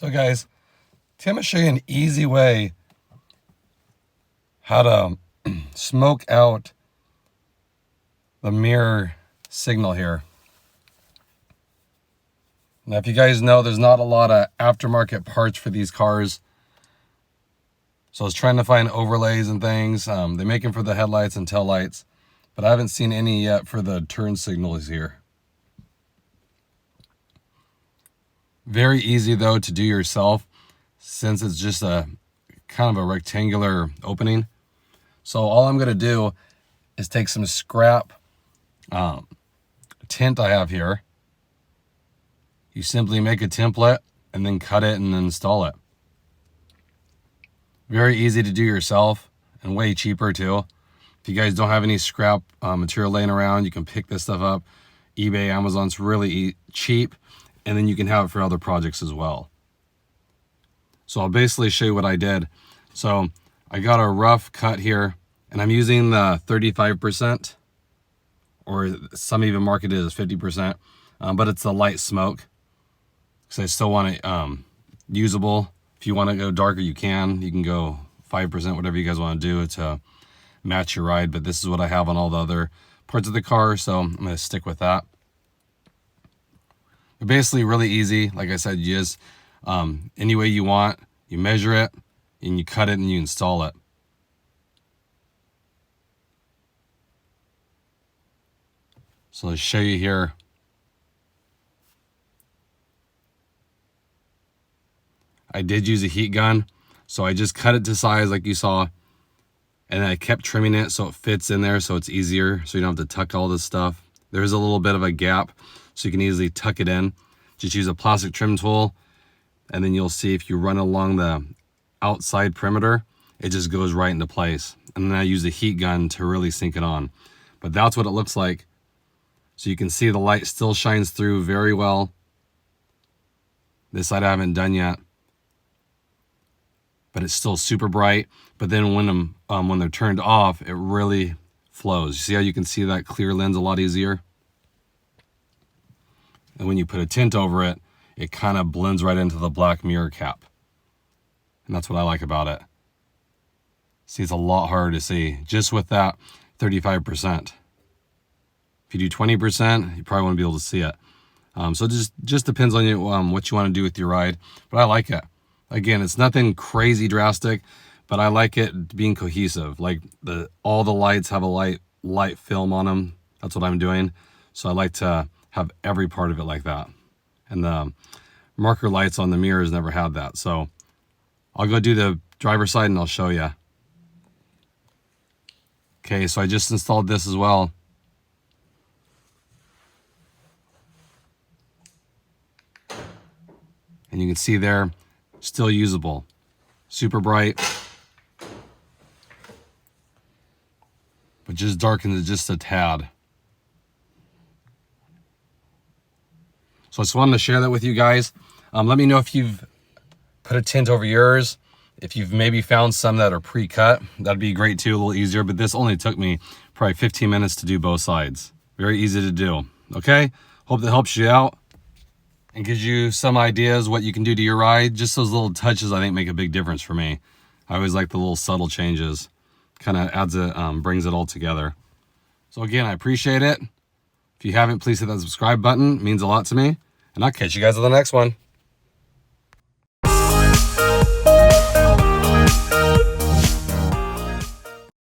So guys, I'm going to show you an easy way how to smoke out the mirror signal here. Now, if you guys know, there's not a lot of aftermarket parts for these cars. So I was trying to find overlays and things. They make them for the headlights and tail lights, but I haven't seen any yet for the turn signals here. Very easy though to do yourself, since it's just a kind of a rectangular opening. So all I'm going to do is take some scrap tint I have here. You simply make a template and then cut it and install it. Very easy to do yourself and way cheaper too. If you guys don't have any scrap material laying around, you can pick this stuff up. eBay, Amazon's really cheap, and then you can have it for other projects as well. So I'll basically show you what I did. So I got a rough cut here, and I'm using the 35%, or some even market it as 50%, but it's a light smoke, because I still want it usable. If you want to go darker, you can go 5%, whatever you guys want to do to match your ride, but this is what I have on all the other parts of the car, so I'm going to stick with that. They're basically really easy. Like I said, you just any way you want, you measure it and you cut it and you install it. So let's show you here. I did use a heat gun, so I just cut it to size like you saw, and I kept trimming it so it fits in there, so it's easier, so you don't have to tuck all this stuff. There's a little bit of a gap, so you can easily tuck it in. Just use a plastic trim tool, and then you'll see if you run along the outside perimeter, it just goes right into place. And then I use a heat gun to really sink it on. But that's what it looks like. So you can see the light still shines through very well. This side I haven't done yet, but it's still super bright. But then when they're turned off, it really flows. You see how you can see that clear lens a lot easier? And when you put a tint over it, it kind of blends right into the black mirror cap. And that's what I like about it. See, it's a lot harder to see just with that 35%. If you do 20%, you probably won't be able to see it. So it just depends on you, what you want to do with your ride. But I like it. Again, it's nothing crazy drastic, but I like it being cohesive. Like all the lights have a light film on them. That's what I'm doing. So I like to have every part of it like that. And the marker lights on the mirrors never had that. So I'll go do the driver's side and I'll show you. Okay, so I just installed this as well. And you can see there, still usable. Super bright. But just darkens it just a tad. So I just wanted to share that with you guys. Let me know if you've put a tint over yours. If you've maybe found some that are pre-cut, that'd be great too, a little easier. But this only took me probably 15 minutes to do both sides. Very easy to do. Okay, hope that helps you out and gives you some ideas what you can do to your ride. Just those little touches I think make a big difference for me. I always like the little subtle changes. Kind of adds it, brings it all together. So again, I appreciate it. If you haven't, please hit that subscribe button. It means a lot to me. And I'll catch you guys on the next one.